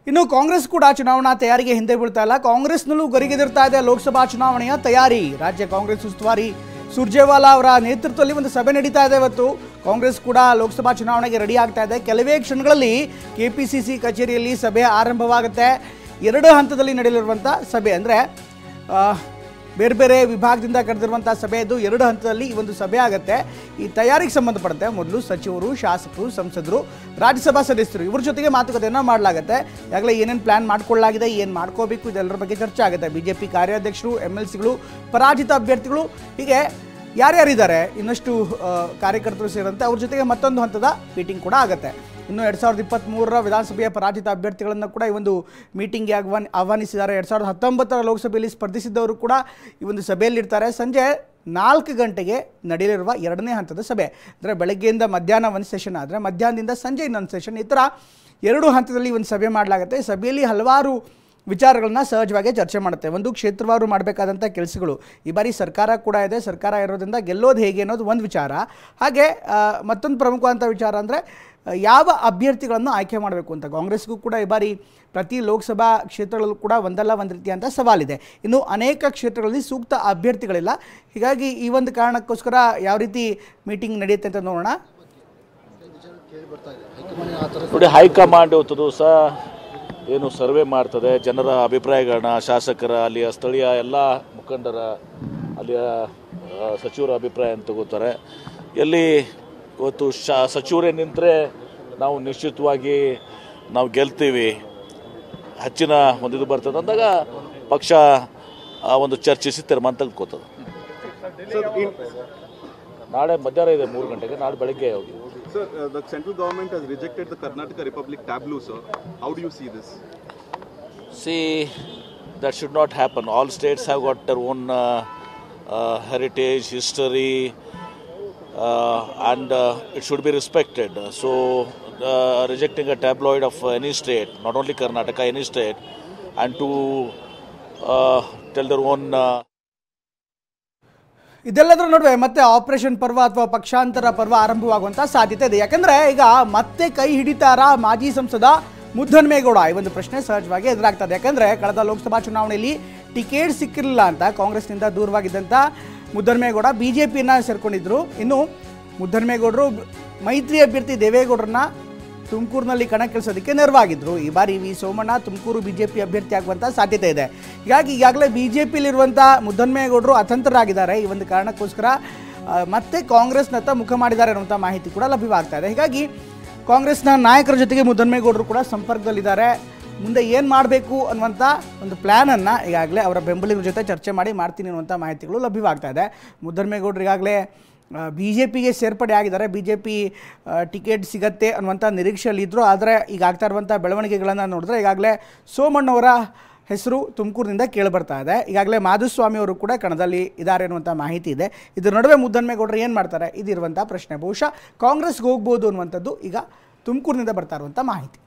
ಇನ್ನು ಕಾಂಗ್ರೆಸ್ ಕೂಡ ಚುನಾವಣಾ ತಯಾರಿಗೆ ಹಿಂದೆ ಬೀಳ್ತಾ ಇಲ್ಲ. ಕಾಂಗ್ರೆಸ್ನಲ್ಲೂ ಗರಿಗೆದರ್ತಾ ಇದೆ ಲೋಕಸಭಾ ಚುನಾವಣೆಯ ತಯಾರಿ. ರಾಜ್ಯ ಕಾಂಗ್ರೆಸ್ ಉಸ್ತುವಾರಿ ಸುರ್ಜೇವಾಲಾ ಅವರ ನೇತೃತ್ವದಲ್ಲಿ ಒಂದು ಸಭೆ ನಡೀತಾ ಇದೆ ಇವತ್ತು. ಕಾಂಗ್ರೆಸ್ ಕೂಡ ಲೋಕಸಭಾ ಚುನಾವಣೆಗೆ ರೆಡಿ ಆಗ್ತಾ ಇದೆ. ಕೆಲವೇ ಕ್ಷಣಗಳಲ್ಲಿ ಕೆಪಿಸಿಸಿ ಕಚೇರಿಯಲ್ಲಿ ಸಭೆ ಆರಂಭವಾಗುತ್ತೆ. 2 ಹಂತದಲ್ಲಿ ನಡೆಯಲಿರುವಂಥ ಸಭೆ, ಅಂದರೆ ಬೇರೆ ಬೇರೆ ವಿಭಾಗದಿಂದ ಕರೆದಿರುವಂಥ ಸಭೆ ಇದು. 2 ಹಂತದಲ್ಲಿ ಈ ಒಂದು ಸಭೆ ಆಗುತ್ತೆ. ಈ ತಯಾರಿಗೆ ಸಂಬಂಧಪಟ್ಟಂತೆ ಮೊದಲು ಸಚಿವರು, ಶಾಸಕರು, ಸಂಸದರು, ರಾಜ್ಯಸಭಾ ಸದಸ್ಯರು ಇವರ ಜೊತೆಗೆ ಮಾತುಕತೆಯನ್ನು ಮಾಡಲಾಗುತ್ತೆ. ಈಗಾಗಲೇ ಏನೇನು ಪ್ಲ್ಯಾನ್ ಮಾಡ್ಕೊಳ್ಳಲಾಗಿದೆ, ಏನು ಮಾಡ್ಕೋಬೇಕು, ಇದೆಲ್ಲರ ಬಗ್ಗೆ ಚರ್ಚೆ ಆಗುತ್ತೆ. BJP ಕಾರ್ಯಾಧ್ಯಕ್ಷರು, MLCಗಳು, ಪರಾಜಿತ ಅಭ್ಯರ್ಥಿಗಳು, ಹೀಗೆ ಯಾರ್ಯಾರಿದ್ದಾರೆ ಇನ್ನಷ್ಟು ಕಾರ್ಯಕರ್ತರು ಸೇರಿದಂತೆ ಅವ್ರ ಜೊತೆಗೆ ಮತ್ತೊಂದು ಹಂತದ ಮೀಟಿಂಗ್ ಕೂಡ ಆಗುತ್ತೆ. ಇನ್ನು 2023ರ ವಿಧಾನಸಭೆಯ ಪರಾಜಿತ ಅಭ್ಯರ್ಥಿಗಳನ್ನು ಕೂಡ ಈ ಒಂದು ಮೀಟಿಂಗ್ಗೆ ಆಹ್ವಾನಿಸಿದ್ದಾರೆ. 2019ರ ಲೋಕಸಭೆಯಲ್ಲಿ ಸ್ಪರ್ಧಿಸಿದ್ದವರು ಕೂಡ ಈ ಒಂದು ಸಭೆಯಲ್ಲಿರ್ತಾರೆ. ಸಂಜೆ 4 ಗಂಟೆಗೆ ನಡೆಯಲಿರುವ 2ನೇ ಹಂತದ ಸಭೆ, ಅಂದರೆ ಬೆಳಗ್ಗೆಯಿಂದ ಮಧ್ಯಾಹ್ನ ಒಂದು ಸೆಷನ್ ಆದರೆ ಮಧ್ಯಾಹ್ನದಿಂದ ಸಂಜೆ ಇನ್ನೊಂದು ಸೆಷನ್, ಈ ಥರ 2 ಹಂತದಲ್ಲಿ ಒಂದು ಸಭೆ ಮಾಡಲಾಗುತ್ತೆ. ಸಭೆಯಲ್ಲಿ ಹಲವಾರು ವಿಚಾರಗಳನ್ನ ಸಹಜವಾಗಿ ಚರ್ಚೆ ಮಾಡುತ್ತೆ. ಒಂದು, ಕ್ಷೇತ್ರವಾರು ಮಾಡಬೇಕಾದಂಥ ಕೆಲಸಗಳು. ಈ ಬಾರಿ ಸರ್ಕಾರ ಕೂಡ ಇದೆ, ಸರ್ಕಾರ ಇರೋದ್ರಿಂದ ಗೆಲ್ಲೋದು ಹೇಗೆ ಅನ್ನೋದು ಒಂದು ವಿಚಾರ. ಹಾಗೆ ಮತ್ತೊಂದು ಪ್ರಮುಖವಾದಂಥ ವಿಚಾರ ಅಂದರೆ ಯಾವ ಅಭ್ಯರ್ಥಿಗಳನ್ನು ಆಯ್ಕೆ ಮಾಡಬೇಕು ಅಂತ. ಕಾಂಗ್ರೆಸ್ಗೂ ಕೂಡ ಈ ಬಾರಿ ಪ್ರತಿ ಲೋಕಸಭಾ ಕ್ಷೇತ್ರಗಳಲ್ಲೂ ಕೂಡ ಒಂದಲ್ಲ ಒಂದು ರೀತಿಯಂಥ ಸವಾಲಿದೆ. ಇನ್ನು ಅನೇಕ ಕ್ಷೇತ್ರಗಳಲ್ಲಿ ಸೂಕ್ತ ಅಭ್ಯರ್ಥಿಗಳಿಲ್ಲ. ಹೀಗಾಗಿ ಈ ಒಂದು ಕಾರಣಕ್ಕೋಸ್ಕರ ಯಾವ ರೀತಿ ಮೀಟಿಂಗ್ ನಡೆಯುತ್ತೆ ಅಂತ ನೋಡೋಣ. ನೋಡಿ, ಹೈಕಮಾಂಡ್ ಇವತ್ತು ಸಹ ಏನು ಸರ್ವೆ ಮಾಡ್ತದೆ, ಜನರ ಅಭಿಪ್ರಾಯಗಳನ್ನ, ಶಾಸಕರ, ಅಲ್ಲಿಯ ಸ್ಥಳೀಯ ಎಲ್ಲ ಮುಖಂಡರ, ಅಲ್ಲಿಯ ಸಚಿವರ ಅಭಿಪ್ರಾಯ ತಗೋತಾರೆ. ಎಲ್ಲಿ ಇವತ್ತು ಸಚಿವರೇ ನಿಂತರೆ ನಾವು ನಿಶ್ಚಿತವಾಗಿ ನಾವು ಗೆಲ್ತೀವಿ, ಹೆಚ್ಚಿನ ಒಂದು ಬರ್ತದೆ ಅಂದಾಗ ಪಕ್ಷ ಒಂದು ಚರ್ಚಿಸಿ ತೀರ್ಮಾನ ತೆಗೆದುಕೋತದೆ. ನಾಳೆ ಮಧ್ಯಾಹ್ನ ಇದೆ 3 ಗಂಟೆಗೆ, ನಾಳೆ ಬೆಳಗ್ಗೆ ಹೋಗಿ. Sir, the central government has rejected the Karnataka Republic tableau, sir. How do you see this? See, that should not happen. All states have got their own heritage, history, and it should be respected. So, rejecting a tabloid of any state, not only Karnataka, any state, and to tell their own... ಇದೆಲ್ಲದರ ನಡುವೆ ಮತ್ತೆ operation ಪರ್ವ ಅಥವಾ ಪಕ್ಷಾಂತರ ಪರ್ವ ಆರಂಭವಾಗುವಂಥ ಸಾಧ್ಯತೆ ಇದೆ. ಯಾಕಂದರೆ ಈಗ ಮತ್ತೆ ಕೈ ಹಿಡಿತಾರಾ ಮಾಜಿ ಸಂಸದ ಮುದ್ದನ್ಮೇಗೌಡ, ಈ ಒಂದು ಪ್ರಶ್ನೆ ಸಹಜವಾಗಿ ಎದುರಾಗ್ತದೆ. ಯಾಕಂದರೆ ಕಳೆದ ಲೋಕಸಭಾ ಚುನಾವಣೆಯಲ್ಲಿ ಟಿಕೆಟ್ ಸಿಕ್ಕಿರಲಿಲ್ಲ ಅಂತ ಕಾಂಗ್ರೆಸ್ನಿಂದ ದೂರವಾಗಿದ್ದಂಥ ಮುದ್ದನ್ಮೇಗೌಡ BJPಯನ್ನು ಸೇರ್ಕೊಂಡಿದ್ರು. ಇನ್ನು ಮುದ್ದನ್ಮೇಗೌಡರು ಮೈತ್ರಿ ಅಭ್ಯರ್ಥಿ ದೇವೇಗೌಡರನ್ನ ತುಮಕೂರಿನಲ್ಲಿ ಕಣಕ್ಕಿಳಿಸೋದಕ್ಕೆ ನೆರವಾಗಿದ್ದರು. ಈ ಬಾರಿ ವಿ ಸೋಮಣ್ಣ ತುಮಕೂರು BJP ಅಭ್ಯರ್ಥಿ ಆಗುವಂಥ ಸಾಧ್ಯತೆ ಇದೆ. ಹೀಗಾಗಿ ಈಗಾಗಲೇ BJPಯಲ್ಲಿರುವಂಥ ಮುದ್ದನ್ಮೇಗೌಡರು ಅತಂತ್ರರಾಗಿದ್ದಾರೆ. ಈ ಒಂದು ಕಾರಣಕ್ಕೋಸ್ಕರ ಮತ್ತೆ ಕಾಂಗ್ರೆಸ್ನತ್ತ ಮುಖ ಮಾಡಿದ್ದಾರೆ ಅನ್ನುವಂಥ ಮಾಹಿತಿ ಕೂಡ ಲಭ್ಯವಾಗ್ತಾ ಇದೆ. ಹೀಗಾಗಿ ಕಾಂಗ್ರೆಸ್ನ ನಾಯಕರ ಜೊತೆಗೆ ಮುದ್ದನ್ಮೇಗೌಡರು ಕೂಡ ಸಂಪರ್ಕದಲ್ಲಿದ್ದಾರೆ. ಮುಂದೆ ಏನು ಮಾಡಬೇಕು ಅನ್ನುವಂಥ ಒಂದು ಪ್ಲ್ಯಾನನ್ನು ಈಗಾಗಲೇ ಅವರ ಬೆಂಬಲಿಗರ ಜೊತೆ ಚರ್ಚೆ ಮಾಡಿ ಮಾಡ್ತೀನಿ ಅನ್ನುವಂಥ ಮಾಹಿತಿಗಳು ಲಭ್ಯವಾಗ್ತಾ ಇದೆ. ಮುದ್ದನ್ಮೇಗೌಡರು ಈಗಾಗಲೇ BJPಗೆ ಸೇರ್ಪಡೆ ಆಗಿದ್ದಾರೆ. BJP ಟಿಕೆಟ್ ಸಿಗತ್ತೆ ಅನ್ನುವಂಥ ನಿರೀಕ್ಷೆಯಲ್ಲಿದ್ದರು. ಆದರೆ ಈಗ ಆಗ್ತಾ ಇರುವಂಥ ಬೆಳವಣಿಗೆಗಳನ್ನು ನೋಡಿದ್ರೆ ಈಗಾಗಲೇ ಸೋಮಣ್ಣವರ ಹೆಸರು ತುಮಕೂರಿನಿಂದ ಕೇಳಿಬರ್ತಾ ಇದೆ. ಈಗಾಗಲೇ ಮಾಧುಸ್ವಾಮಿ ಅವರು ಕೂಡ ಕಣದಲ್ಲಿ ಇದ್ದಾರೆ ಅನ್ನುವಂಥ ಮಾಹಿತಿ ಇದೆ. ಇದರ ನಡುವೆ ಮುದ್ದನ್ಮೇಗೌಡರು ಏನು ಮಾಡ್ತಾರೆ, ಇದಿರುವಂಥ ಪ್ರಶ್ನೆ. ಬಹುಶಃ ಕಾಂಗ್ರೆಸ್ಗೆ ಹೋಗ್ಬೋದು ಅನ್ನುವಂಥದ್ದು ಈಗ ತುಮಕೂರಿನಿಂದ ಬರ್ತಾ ಇರುವಂಥ ಮಾಹಿತಿ.